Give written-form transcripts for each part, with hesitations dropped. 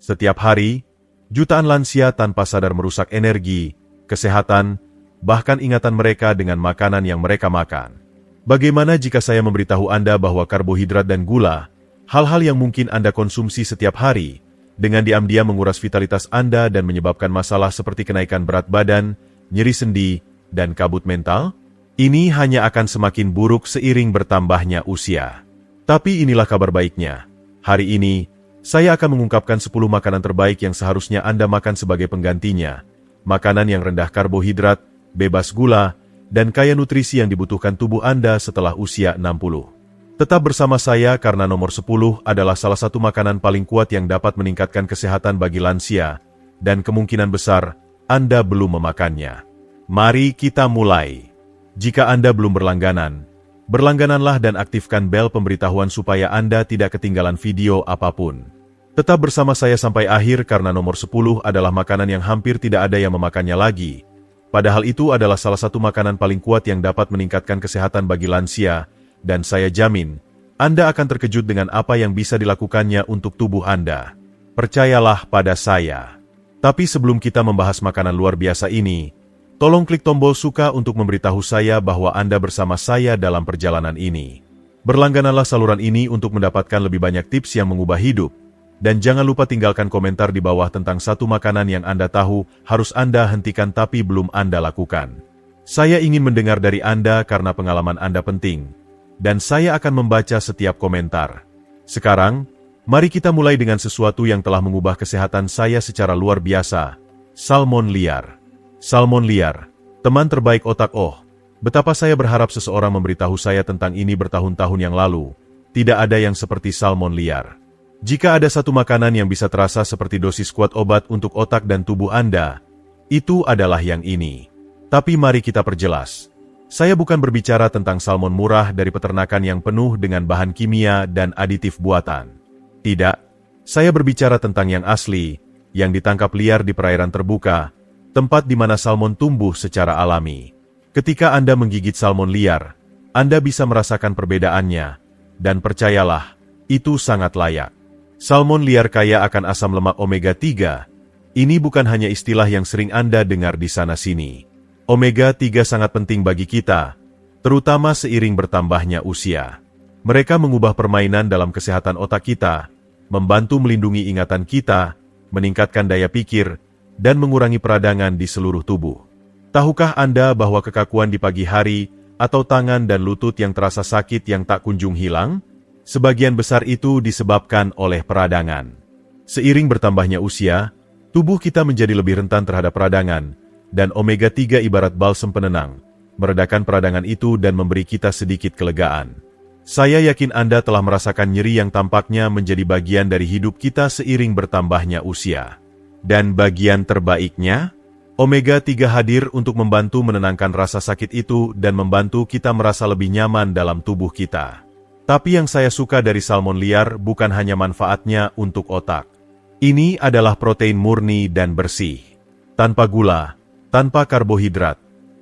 Setiap hari, jutaan lansia tanpa sadar merusak energi, kesehatan, bahkan ingatan mereka dengan makanan yang mereka makan. Bagaimana jika saya memberitahu Anda bahwa karbohidrat dan gula, hal-hal yang mungkin Anda konsumsi setiap hari, dengan diam-diam menguras vitalitas Anda dan menyebabkan masalah seperti kenaikan berat badan, nyeri sendi, dan kabut mental? Ini hanya akan semakin buruk seiring bertambahnya usia. Tapi inilah kabar baiknya. Hari ini, saya akan mengungkapkan 10 makanan terbaik yang seharusnya Anda makan sebagai penggantinya. Makanan yang rendah karbohidrat, bebas gula, dan kaya nutrisi yang dibutuhkan tubuh Anda setelah usia 60. Tetap bersama saya karena nomor 10 adalah salah satu makanan paling kuat yang dapat meningkatkan kesehatan bagi lansia, dan kemungkinan besar Anda belum memakannya. Mari kita mulai. Jika Anda belum berlanggananlah dan aktifkan bel pemberitahuan supaya Anda tidak ketinggalan video apapun. Tetap bersama saya sampai akhir karena nomor 10 adalah makanan yang hampir tidak ada yang memakannya lagi. Padahal itu adalah salah satu makanan paling kuat yang dapat meningkatkan kesehatan bagi lansia, dan saya jamin, Anda akan terkejut dengan apa yang bisa dilakukannya untuk tubuh Anda. Percayalah pada saya. Tapi sebelum kita membahas makanan luar biasa ini, tolong klik tombol suka untuk memberitahu saya bahwa Anda bersama saya dalam perjalanan ini. Berlanggananlah saluran ini untuk mendapatkan lebih banyak tips yang mengubah hidup. Dan jangan lupa tinggalkan komentar di bawah tentang satu makanan yang Anda tahu harus Anda hentikan tapi belum Anda lakukan. Saya ingin mendengar dari Anda karena pengalaman Anda penting. Dan saya akan membaca setiap komentar. Sekarang, mari kita mulai dengan sesuatu yang telah mengubah kesehatan saya secara luar biasa. Salmon liar. Salmon liar, teman terbaik otak. Betapa saya berharap seseorang memberitahu saya tentang ini bertahun-tahun yang lalu. Tidak ada yang seperti salmon liar. Jika ada satu makanan yang bisa terasa seperti dosis kuat obat untuk otak dan tubuh Anda, itu adalah yang ini. Tapi mari kita perjelas. Saya bukan berbicara tentang salmon murah dari peternakan yang penuh dengan bahan kimia dan aditif buatan. Tidak, saya berbicara tentang yang asli, yang ditangkap liar di perairan terbuka, tempat di mana salmon tumbuh secara alami. Ketika Anda menggigit salmon liar, Anda bisa merasakan perbedaannya, dan percayalah, itu sangat layak. Salmon liar kaya akan asam lemak omega 3. Ini bukan hanya istilah yang sering Anda dengar di sana-sini. Omega 3 sangat penting bagi kita, terutama seiring bertambahnya usia. Mereka mengubah permainan dalam kesehatan otak kita, membantu melindungi ingatan kita, meningkatkan daya pikir, dan mengurangi peradangan di seluruh tubuh. Tahukah Anda bahwa kekakuan di pagi hari, atau tangan dan lutut yang terasa sakit yang tak kunjung hilang? Sebagian besar itu disebabkan oleh peradangan. Seiring bertambahnya usia, tubuh kita menjadi lebih rentan terhadap peradangan, dan omega 3 ibarat balsem penenang, meredakan peradangan itu dan memberi kita sedikit kelegaan. Saya yakin Anda telah merasakan nyeri yang tampaknya menjadi bagian dari hidup kita seiring bertambahnya usia. Dan bagian terbaiknya, omega 3 hadir untuk membantu menenangkan rasa sakit itu dan membantu kita merasa lebih nyaman dalam tubuh kita. Tapi yang saya suka dari salmon liar bukan hanya manfaatnya untuk otak. Ini adalah protein murni dan bersih. Tanpa gula, tanpa karbohidrat.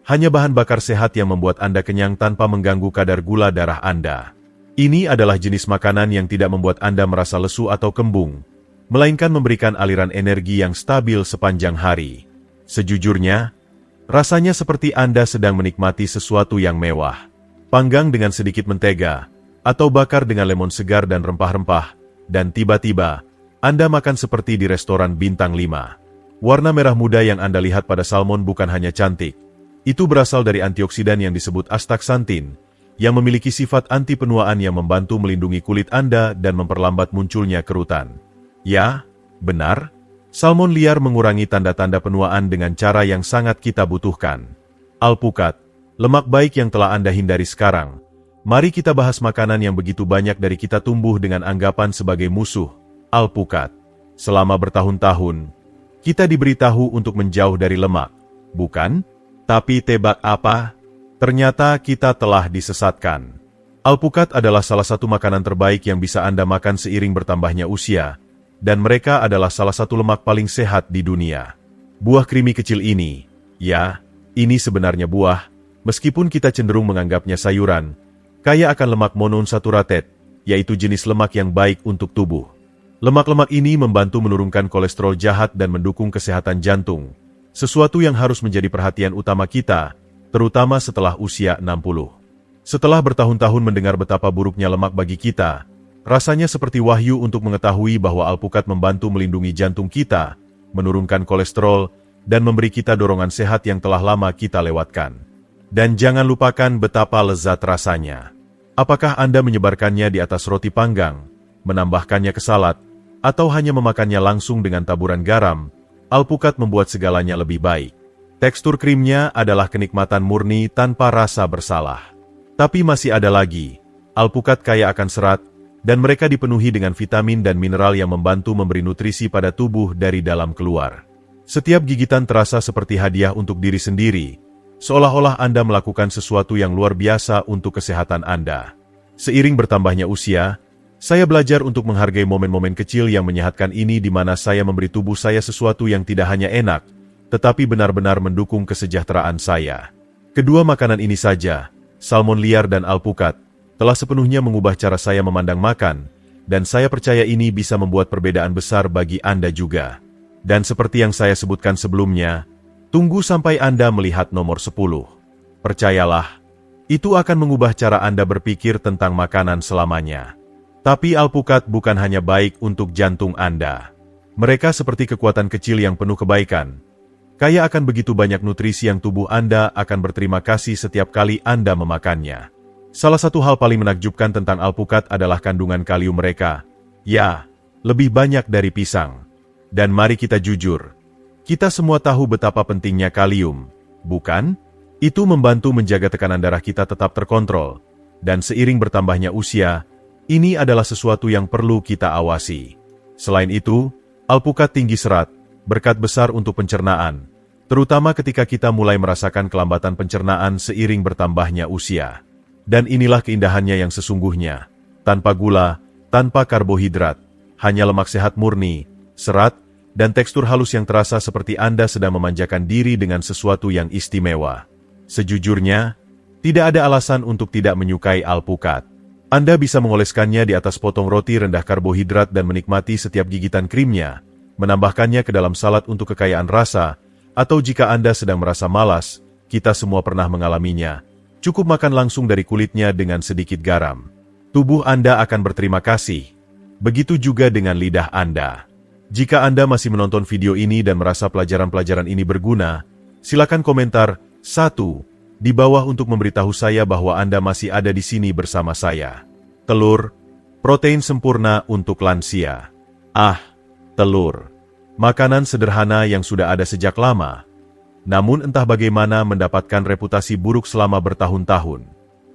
Hanya bahan bakar sehat yang membuat Anda kenyang tanpa mengganggu kadar gula darah Anda. Ini adalah jenis makanan yang tidak membuat Anda merasa lesu atau kembung, melainkan memberikan aliran energi yang stabil sepanjang hari. Sejujurnya, rasanya seperti Anda sedang menikmati sesuatu yang mewah. Panggang dengan sedikit mentega, atau bakar dengan lemon segar dan rempah-rempah, dan tiba-tiba, Anda makan seperti di restoran bintang 5. Warna merah muda yang Anda lihat pada salmon bukan hanya cantik. Itu berasal dari antioksidan yang disebut astaxanthin, yang memiliki sifat anti penuaan yang membantu melindungi kulit Anda dan memperlambat munculnya kerutan. Ya, benar, salmon liar mengurangi tanda-tanda penuaan dengan cara yang sangat kita butuhkan. Alpukat, lemak baik yang telah Anda hindari sekarang. Mari kita bahas makanan yang begitu banyak dari kita tumbuh dengan anggapan sebagai musuh, alpukat. Selama bertahun-tahun, kita diberitahu untuk menjauh dari lemak, bukan? Tapi tebak apa? Ternyata kita telah disesatkan. Alpukat adalah salah satu makanan terbaik yang bisa Anda makan seiring bertambahnya usia, dan mereka adalah salah satu lemak paling sehat di dunia. Buah krimi kecil ini, ya, ini sebenarnya buah, meskipun kita cenderung menganggapnya sayuran, kaya akan lemak monounsaturated, yaitu jenis lemak yang baik untuk tubuh. Lemak-lemak ini membantu menurunkan kolesterol jahat dan mendukung kesehatan jantung, sesuatu yang harus menjadi perhatian utama kita, terutama setelah usia 60. Setelah bertahun-tahun mendengar betapa buruknya lemak bagi kita, rasanya seperti wahyu untuk mengetahui bahwa alpukat membantu melindungi jantung kita, menurunkan kolesterol, dan memberi kita dorongan sehat yang telah lama kita lewatkan. Dan jangan lupakan betapa lezat rasanya. Apakah Anda menyebarkannya di atas roti panggang, menambahkannya ke salad, atau hanya memakannya langsung dengan taburan garam? Alpukat membuat segalanya lebih baik. Tekstur krimnya adalah kenikmatan murni tanpa rasa bersalah. Tapi masih ada lagi. Alpukat kaya akan serat, dan mereka dipenuhi dengan vitamin dan mineral yang membantu memberi nutrisi pada tubuh dari dalam keluar. Setiap gigitan terasa seperti hadiah untuk diri sendiri, seolah-olah Anda melakukan sesuatu yang luar biasa untuk kesehatan Anda. Seiring bertambahnya usia, saya belajar untuk menghargai momen-momen kecil yang menyehatkan ini di mana saya memberi tubuh saya sesuatu yang tidak hanya enak, tetapi benar-benar mendukung kesejahteraan saya. Kedua makanan ini saja, salmon liar dan alpukat, telah sepenuhnya mengubah cara saya memandang makan, dan saya percaya ini bisa membuat perbedaan besar bagi Anda juga. Dan seperti yang saya sebutkan sebelumnya, tunggu sampai Anda melihat nomor 10. Percayalah, itu akan mengubah cara Anda berpikir tentang makanan selamanya. Tapi alpukat bukan hanya baik untuk jantung Anda. Mereka seperti kekuatan kecil yang penuh kebaikan. Kaya akan begitu banyak nutrisi yang tubuh Anda akan berterima kasih setiap kali Anda memakannya. Salah satu hal paling menakjubkan tentang alpukat adalah kandungan kalium mereka. Ya, lebih banyak dari pisang. Dan mari kita jujur, kita semua tahu betapa pentingnya kalium, bukan? Itu membantu menjaga tekanan darah kita tetap terkontrol. Dan seiring bertambahnya usia, ini adalah sesuatu yang perlu kita awasi. Selain itu, alpukat tinggi serat, berkat besar untuk pencernaan, terutama ketika kita mulai merasakan kelambatan pencernaan seiring bertambahnya usia. Dan inilah keindahannya yang sesungguhnya. Tanpa gula, tanpa karbohidrat, hanya lemak sehat murni, serat, dan tekstur halus yang terasa seperti Anda sedang memanjakan diri dengan sesuatu yang istimewa. Sejujurnya, tidak ada alasan untuk tidak menyukai alpukat. Anda bisa mengoleskannya di atas potong roti rendah karbohidrat dan menikmati setiap gigitan krimnya, menambahkannya ke dalam salad untuk kekayaan rasa, atau jika Anda sedang merasa malas, kita semua pernah mengalaminya. Cukup makan langsung dari kulitnya dengan sedikit garam. Tubuh Anda akan berterima kasih. Begitu juga dengan lidah Anda. Jika Anda masih menonton video ini dan merasa pelajaran-pelajaran ini berguna, silakan komentar 1 di bawah untuk memberitahu saya bahwa Anda masih ada di sini bersama saya. Telur, protein sempurna untuk lansia. Telur. Makanan sederhana yang sudah ada sejak lama. Namun entah bagaimana mendapatkan reputasi buruk selama bertahun-tahun.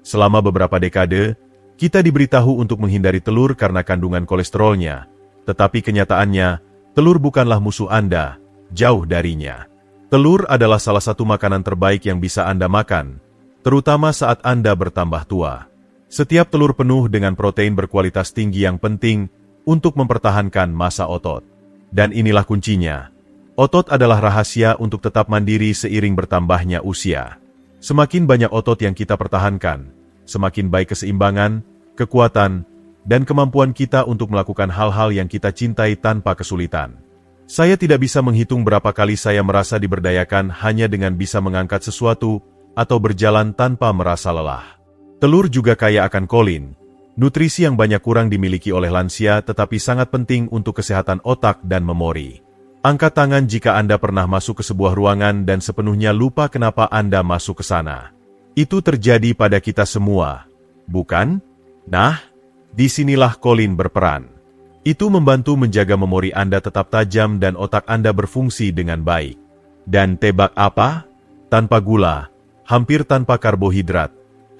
Selama beberapa dekade, kita diberitahu untuk menghindari telur karena kandungan kolesterolnya. Tetapi kenyataannya, telur bukanlah musuh Anda, jauh darinya. Telur adalah salah satu makanan terbaik yang bisa Anda makan, terutama saat Anda bertambah tua. Setiap telur penuh dengan protein berkualitas tinggi yang penting untuk mempertahankan massa otot. Dan inilah kuncinya. Otot adalah rahasia untuk tetap mandiri seiring bertambahnya usia. Semakin banyak otot yang kita pertahankan, semakin baik keseimbangan, kekuatan, dan kemampuan kita untuk melakukan hal-hal yang kita cintai tanpa kesulitan. Saya tidak bisa menghitung berapa kali saya merasa diberdayakan hanya dengan bisa mengangkat sesuatu atau berjalan tanpa merasa lelah. Telur juga kaya akan kolin, nutrisi yang banyak kurang dimiliki oleh lansia tetapi sangat penting untuk kesehatan otak dan memori. Angkat tangan jika Anda pernah masuk ke sebuah ruangan dan sepenuhnya lupa kenapa Anda masuk ke sana. Itu terjadi pada kita semua, bukan? Nah, disinilah kolin berperan. Itu membantu menjaga memori Anda tetap tajam dan otak Anda berfungsi dengan baik. Dan tebak apa? Tanpa gula, hampir tanpa karbohidrat,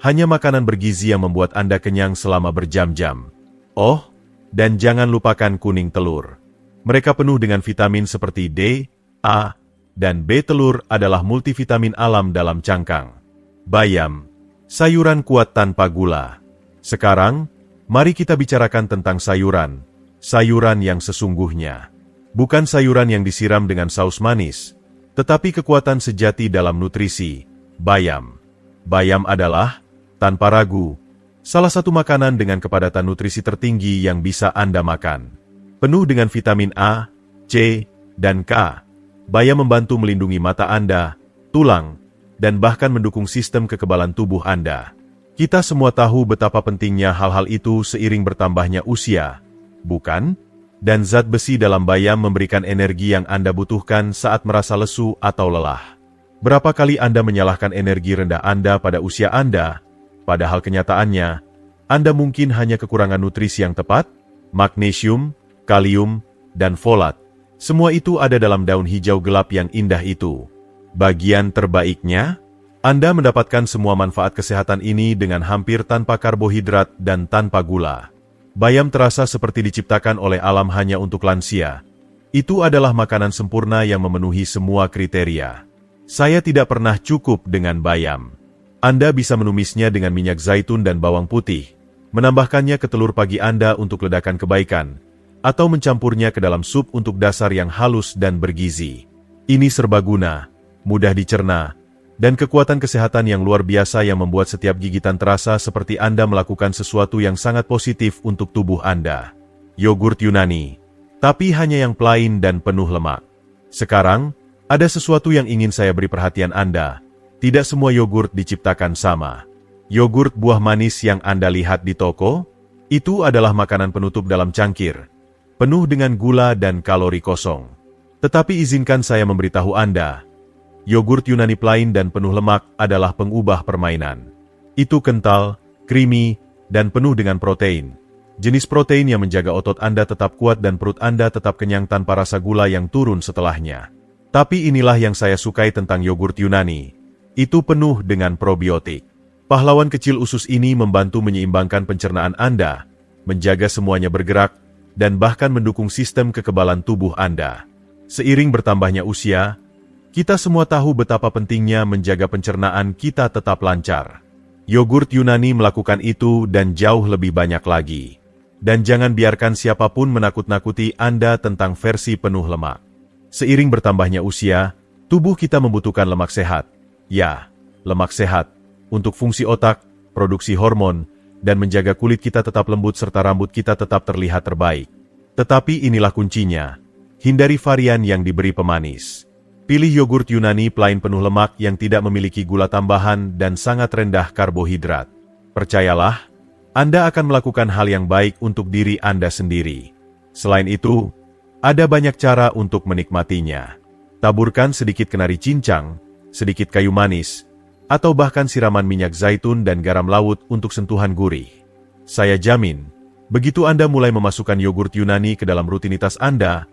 hanya makanan bergizi yang membuat Anda kenyang selama berjam-jam. Oh, dan jangan lupakan kuning telur. Mereka penuh dengan vitamin seperti D, A, dan B. Telur adalah multivitamin alam dalam cangkang. Bayam, sayuran kuat tanpa gula. Sekarang, mari kita bicarakan tentang sayuran. Sayuran yang sesungguhnya. Bukan sayuran yang disiram dengan saus manis, tetapi kekuatan sejati dalam nutrisi. Bayam. Bayam adalah, tanpa ragu, salah satu makanan dengan kepadatan nutrisi tertinggi yang bisa Anda makan. Penuh dengan vitamin A, C, dan K. Bayam membantu melindungi mata Anda, tulang, dan bahkan mendukung sistem kekebalan tubuh Anda. Kita semua tahu betapa pentingnya hal-hal itu seiring bertambahnya usia, bukan? Dan zat besi dalam bayam memberikan energi yang Anda butuhkan saat merasa lesu atau lelah. Berapa kali Anda menyalahkan energi rendah Anda pada usia Anda, padahal kenyataannya, Anda mungkin hanya kekurangan nutrisi yang tepat, magnesium, kalium, dan folat. Semua itu ada dalam daun hijau gelap yang indah itu. Bagian terbaiknya, Anda mendapatkan semua manfaat kesehatan ini dengan hampir tanpa karbohidrat dan tanpa gula. Bayam terasa seperti diciptakan oleh alam hanya untuk lansia. Itu adalah makanan sempurna yang memenuhi semua kriteria. Saya tidak pernah cukup dengan bayam. Anda bisa menumisnya dengan minyak zaitun dan bawang putih, menambahkannya ke telur pagi Anda untuk ledakan kebaikan, atau mencampurnya ke dalam sup untuk dasar yang halus dan bergizi. Ini serbaguna, mudah dicerna, dan kekuatan kesehatan yang luar biasa yang membuat setiap gigitan terasa seperti Anda melakukan sesuatu yang sangat positif untuk tubuh Anda. Yogurt Yunani, tapi hanya yang plain dan penuh lemak. Sekarang, ada sesuatu yang ingin saya beri perhatian Anda. Tidak semua yogurt diciptakan sama. Yogurt buah manis yang Anda lihat di toko, itu adalah makanan penutup dalam cangkir, penuh dengan gula dan kalori kosong. Tetapi izinkan saya memberitahu Anda, yogurt Yunani plain dan penuh lemak adalah pengubah permainan. Itu kental, creamy, dan penuh dengan protein. Jenis protein yang menjaga otot Anda tetap kuat dan perut Anda tetap kenyang tanpa rasa gula yang turun setelahnya. Tapi inilah yang saya sukai tentang yogurt Yunani. Itu penuh dengan probiotik. Pahlawan kecil usus ini membantu menyeimbangkan pencernaan Anda, menjaga semuanya bergerak, dan bahkan mendukung sistem kekebalan tubuh Anda. Seiring bertambahnya usia, kita semua tahu betapa pentingnya menjaga pencernaan kita tetap lancar. Yogurt Yunani melakukan itu dan jauh lebih banyak lagi. Dan jangan biarkan siapapun menakut-nakuti Anda tentang versi penuh lemak. Seiring bertambahnya usia, tubuh kita membutuhkan lemak sehat. Ya, lemak sehat, untuk fungsi otak, produksi hormon, dan menjaga kulit kita tetap lembut serta rambut kita tetap terlihat terbaik. Tetapi inilah kuncinya, hindari varian yang diberi pemanis. Pilih yogurt Yunani plain penuh lemak yang tidak memiliki gula tambahan dan sangat rendah karbohidrat. Percayalah, Anda akan melakukan hal yang baik untuk diri Anda sendiri. Selain itu, ada banyak cara untuk menikmatinya. Taburkan sedikit kenari cincang, sedikit kayu manis, atau bahkan siraman minyak zaitun dan garam laut untuk sentuhan gurih. Saya jamin, begitu Anda mulai memasukkan yogurt Yunani ke dalam rutinitas Anda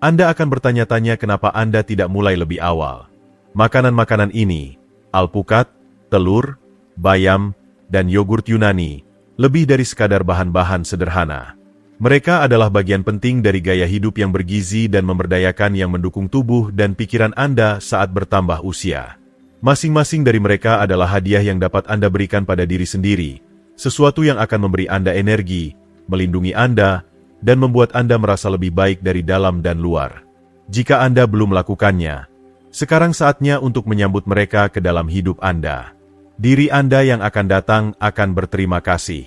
akan bertanya-tanya kenapa Anda tidak mulai lebih awal. Makanan-makanan ini, alpukat, telur, bayam, dan yogurt Yunani, lebih dari sekadar bahan-bahan sederhana. Mereka adalah bagian penting dari gaya hidup yang bergizi dan memberdayakan yang mendukung tubuh dan pikiran Anda saat bertambah usia. Masing-masing dari mereka adalah hadiah yang dapat Anda berikan pada diri sendiri, sesuatu yang akan memberi Anda energi, melindungi Anda, dan membuat Anda merasa lebih baik dari dalam dan luar. Jika Anda belum melakukannya, sekarang saatnya untuk menyambut mereka ke dalam hidup Anda. Diri Anda yang akan datang akan berterima kasih.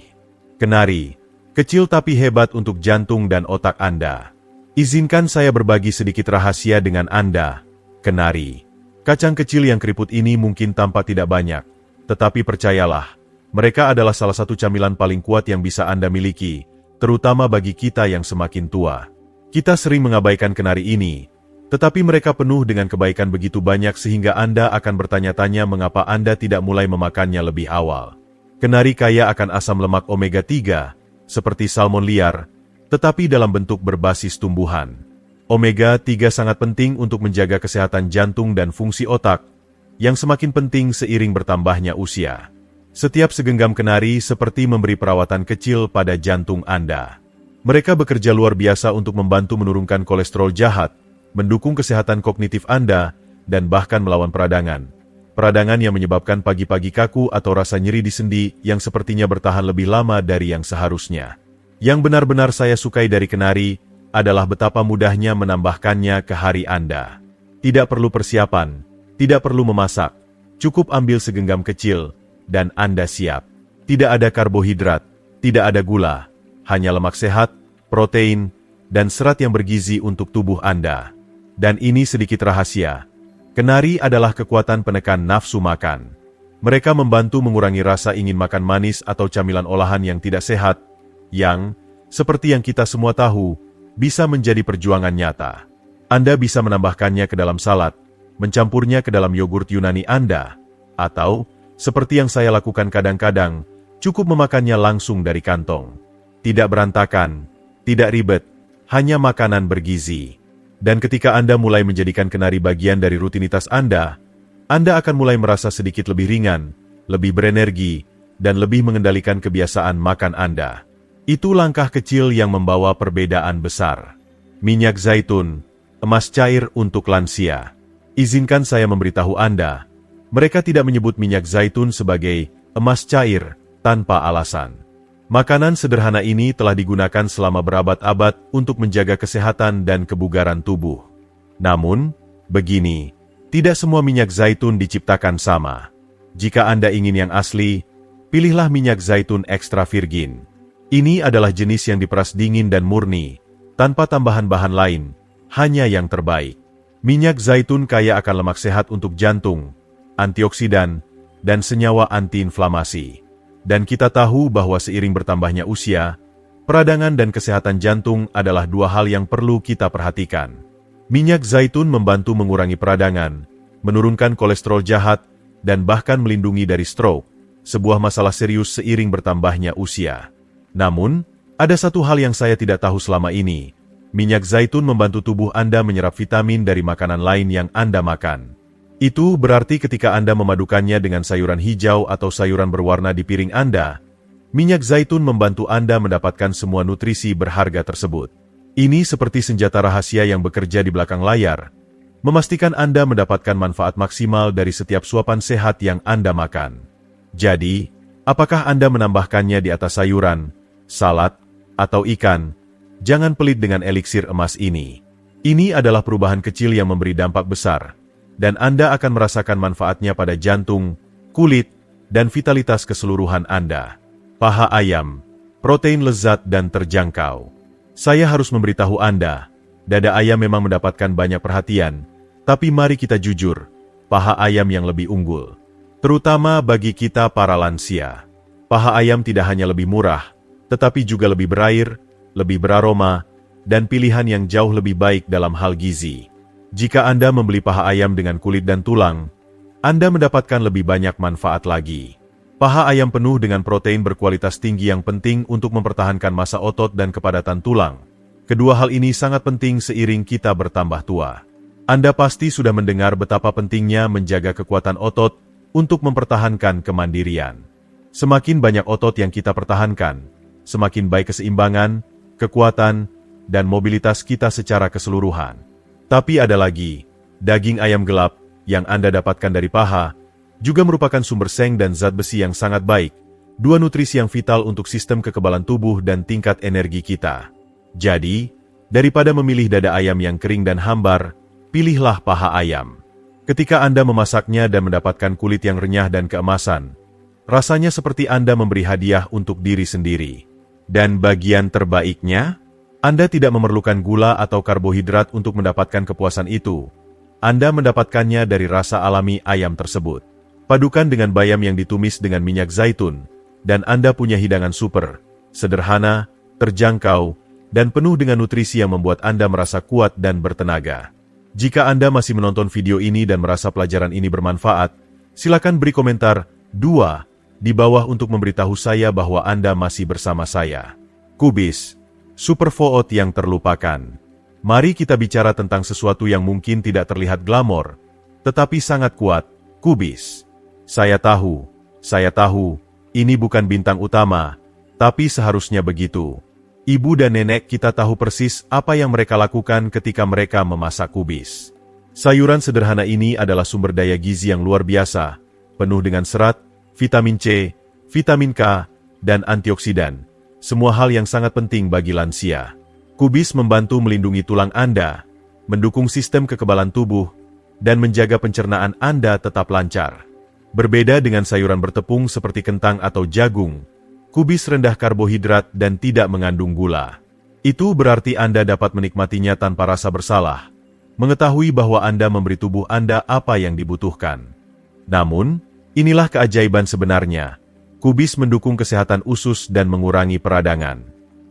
Kenari, kecil tapi hebat untuk jantung dan otak Anda. Izinkan saya berbagi sedikit rahasia dengan Anda, kenari. Kacang kecil yang keriput ini mungkin tampak tidak banyak, tetapi percayalah, mereka adalah salah satu camilan paling kuat yang bisa Anda miliki, terutama bagi kita yang semakin tua. Kita sering mengabaikan kenari ini, tetapi mereka penuh dengan kebaikan begitu banyak sehingga Anda akan bertanya-tanya mengapa Anda tidak mulai memakannya lebih awal. Kenari kaya akan asam lemak omega 3, seperti salmon liar, tetapi dalam bentuk berbasis tumbuhan. Omega 3 sangat penting untuk menjaga kesehatan jantung dan fungsi otak, yang semakin penting seiring bertambahnya usia. Setiap segenggam kenari seperti memberi perawatan kecil pada jantung Anda. Mereka bekerja luar biasa untuk membantu menurunkan kolesterol jahat, mendukung kesehatan kognitif Anda, dan bahkan melawan peradangan. Peradangan yang menyebabkan pagi-pagi kaku atau rasa nyeri di sendi yang sepertinya bertahan lebih lama dari yang seharusnya. Yang benar-benar saya sukai dari kenari adalah betapa mudahnya menambahkannya ke hari Anda. Tidak perlu persiapan, tidak perlu memasak, cukup ambil segenggam kecil, dan Anda siap. Tidak ada karbohidrat, tidak ada gula, hanya lemak sehat, protein, dan serat yang bergizi untuk tubuh Anda. Dan ini sedikit rahasia. Kenari adalah kekuatan penekan nafsu makan. Mereka membantu mengurangi rasa ingin makan manis atau camilan olahan yang tidak sehat, yang, seperti yang kita semua tahu, bisa menjadi perjuangan nyata. Anda bisa menambahkannya ke dalam salad, mencampurnya ke dalam yogurt Yunani Anda, atau, seperti yang saya lakukan kadang-kadang, cukup memakannya langsung dari kantong. Tidak berantakan, tidak ribet, hanya makanan bergizi. Dan ketika Anda mulai menjadikan kenari bagian dari rutinitas Anda akan mulai merasa sedikit lebih ringan, lebih berenergi, dan lebih mengendalikan kebiasaan makan Anda. Itu langkah kecil yang membawa perbedaan besar. Minyak zaitun, emas cair untuk lansia. Izinkan saya memberitahu Anda, mereka tidak menyebut minyak zaitun sebagai emas cair tanpa alasan. Makanan sederhana ini telah digunakan selama berabad-abad untuk menjaga kesehatan dan kebugaran tubuh. Namun, begini, tidak semua minyak zaitun diciptakan sama. Jika Anda ingin yang asli, pilihlah minyak zaitun ekstra virgin. Ini adalah jenis yang diperas dingin dan murni, tanpa tambahan bahan lain, hanya yang terbaik. Minyak zaitun kaya akan lemak sehat untuk jantung, antioksidan, dan senyawa antiinflamasi. Dan kita tahu bahwa seiring bertambahnya usia, peradangan dan kesehatan jantung adalah dua hal yang perlu kita perhatikan. Minyak zaitun membantu mengurangi peradangan, menurunkan kolesterol jahat, dan bahkan melindungi dari stroke, sebuah masalah serius seiring bertambahnya usia. Namun, ada satu hal yang saya tidak tahu selama ini. Minyak zaitun membantu tubuh Anda menyerap vitamin dari makanan lain yang Anda makan. Itu berarti ketika Anda memadukannya dengan sayuran hijau atau sayuran berwarna di piring Anda, minyak zaitun membantu Anda mendapatkan semua nutrisi berharga tersebut. Ini seperti senjata rahasia yang bekerja di belakang layar, memastikan Anda mendapatkan manfaat maksimal dari setiap suapan sehat yang Anda makan. Jadi, apakah Anda menambahkannya di atas sayuran, salad, atau ikan? Jangan pelit dengan eliksir emas ini. Ini adalah perubahan kecil yang memberi dampak besar, dan Anda akan merasakan manfaatnya pada jantung, kulit, dan vitalitas keseluruhan Anda. Paha ayam, protein lezat dan terjangkau. Saya harus memberitahu Anda, dada ayam memang mendapatkan banyak perhatian, tapi mari kita jujur, paha ayam yang lebih unggul. Terutama bagi kita para lansia. Paha ayam tidak hanya lebih murah, tetapi juga lebih berair, lebih beraroma, dan pilihan yang jauh lebih baik dalam hal gizi. Jika Anda membeli paha ayam dengan kulit dan tulang, Anda mendapatkan lebih banyak manfaat lagi. Paha ayam penuh dengan protein berkualitas tinggi yang penting untuk mempertahankan massa otot dan kepadatan tulang. Kedua hal ini sangat penting seiring kita bertambah tua. Anda pasti sudah mendengar betapa pentingnya menjaga kekuatan otot untuk mempertahankan kemandirian. Semakin banyak otot yang kita pertahankan, semakin baik keseimbangan, kekuatan, dan mobilitas kita secara keseluruhan. Tapi ada lagi, daging ayam gelap yang Anda dapatkan dari paha juga merupakan sumber seng dan zat besi yang sangat baik, dua nutrisi yang vital untuk sistem kekebalan tubuh dan tingkat energi kita. Jadi, daripada memilih dada ayam yang kering dan hambar, pilihlah paha ayam. Ketika Anda memasaknya dan mendapatkan kulit yang renyah dan keemasan, rasanya seperti Anda memberi hadiah untuk diri sendiri. Dan bagian terbaiknya, Anda tidak memerlukan gula atau karbohidrat untuk mendapatkan kepuasan itu. Anda mendapatkannya dari rasa alami ayam tersebut. Padukan dengan bayam yang ditumis dengan minyak zaitun, dan Anda punya hidangan super, sederhana, terjangkau, dan penuh dengan nutrisi yang membuat Anda merasa kuat dan bertenaga. Jika Anda masih menonton video ini dan merasa pelajaran ini bermanfaat, silakan beri komentar 2 di bawah untuk memberitahu saya bahwa Anda masih bersama saya. Kubis, superfood yang terlupakan. Mari kita bicara tentang sesuatu yang mungkin tidak terlihat glamor, tetapi sangat kuat, kubis. Saya tahu, ini bukan bintang utama, tapi seharusnya begitu. Ibu dan nenek kita tahu persis apa yang mereka lakukan ketika mereka memasak kubis. Sayuran sederhana ini adalah sumber daya gizi yang luar biasa, penuh dengan serat, vitamin C, vitamin K, dan antioksidan. Semua hal yang sangat penting bagi lansia. Kubis membantu melindungi tulang Anda, mendukung sistem kekebalan tubuh, dan menjaga pencernaan Anda tetap lancar. Berbeda dengan sayuran bertepung seperti kentang atau jagung, kubis rendah karbohidrat dan tidak mengandung gula. Itu berarti Anda dapat menikmatinya tanpa rasa bersalah, mengetahui bahwa Anda memberi tubuh Anda apa yang dibutuhkan. Namun, inilah keajaiban sebenarnya. Kubis mendukung kesehatan usus dan mengurangi peradangan.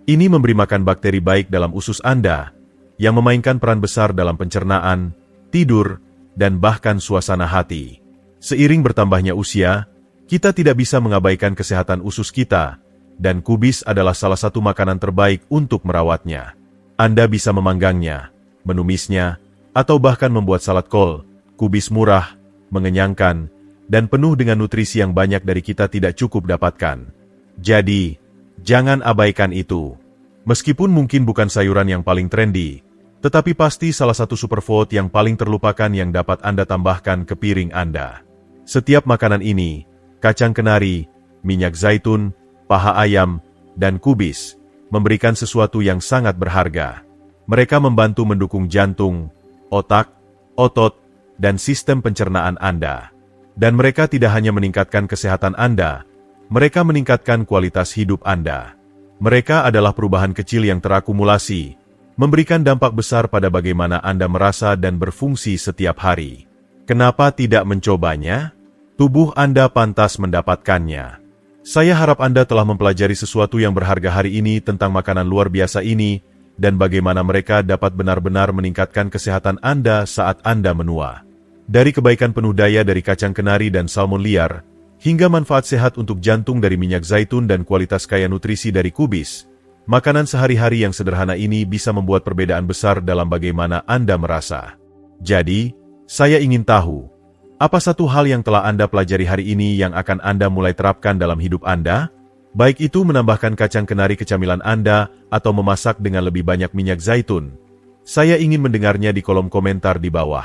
Ini memberi makan bakteri baik dalam usus Anda, yang memainkan peran besar dalam pencernaan, tidur, dan bahkan suasana hati. Seiring bertambahnya usia, kita tidak bisa mengabaikan kesehatan usus kita, dan kubis adalah salah satu makanan terbaik untuk merawatnya. Anda bisa memanggangnya, menumisnya, atau bahkan membuat salad kol. Kubis murah, mengenyangkan, dan penuh dengan nutrisi yang banyak dari kita tidak cukup dapatkan. Jadi, jangan abaikan itu. Meskipun mungkin bukan sayuran yang paling trendy, tetapi pasti salah satu superfood yang paling terlupakan yang dapat Anda tambahkan ke piring Anda. Setiap makanan ini, kacang kenari, minyak zaitun, paha ayam, dan kubis, memberikan sesuatu yang sangat berharga. Mereka membantu mendukung jantung, otak, otot, dan sistem pencernaan Anda. Dan mereka tidak hanya meningkatkan kesehatan Anda, mereka meningkatkan kualitas hidup Anda. Mereka adalah perubahan kecil yang terakumulasi, memberikan dampak besar pada bagaimana Anda merasa dan berfungsi setiap hari. Kenapa tidak mencobanya? Tubuh Anda pantas mendapatkannya. Saya harap Anda telah mempelajari sesuatu yang berharga hari ini tentang makanan luar biasa ini, dan bagaimana mereka dapat benar-benar meningkatkan kesehatan Anda saat Anda menua. Dari kebaikan penuh daya dari kacang kenari dan salmon liar, hingga manfaat sehat untuk jantung dari minyak zaitun dan kualitas kaya nutrisi dari kubis, makanan sehari-hari yang sederhana ini bisa membuat perbedaan besar dalam bagaimana Anda merasa. Jadi, saya ingin tahu, apa satu hal yang telah Anda pelajari hari ini yang akan Anda mulai terapkan dalam hidup Anda? Baik itu menambahkan kacang kenari ke camilan Anda atau memasak dengan lebih banyak minyak zaitun. Saya ingin mendengarnya di kolom komentar di bawah.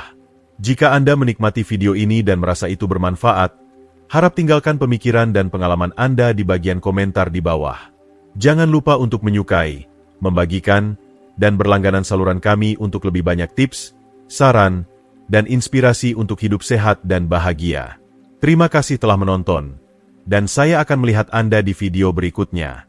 Jika Anda menikmati video ini dan merasa itu bermanfaat, harap tinggalkan pemikiran dan pengalaman Anda di bagian komentar di bawah. Jangan lupa untuk menyukai, membagikan, dan berlangganan saluran kami untuk lebih banyak tips, saran, dan inspirasi untuk hidup sehat dan bahagia. Terima kasih telah menonton, dan saya akan melihat Anda di video berikutnya.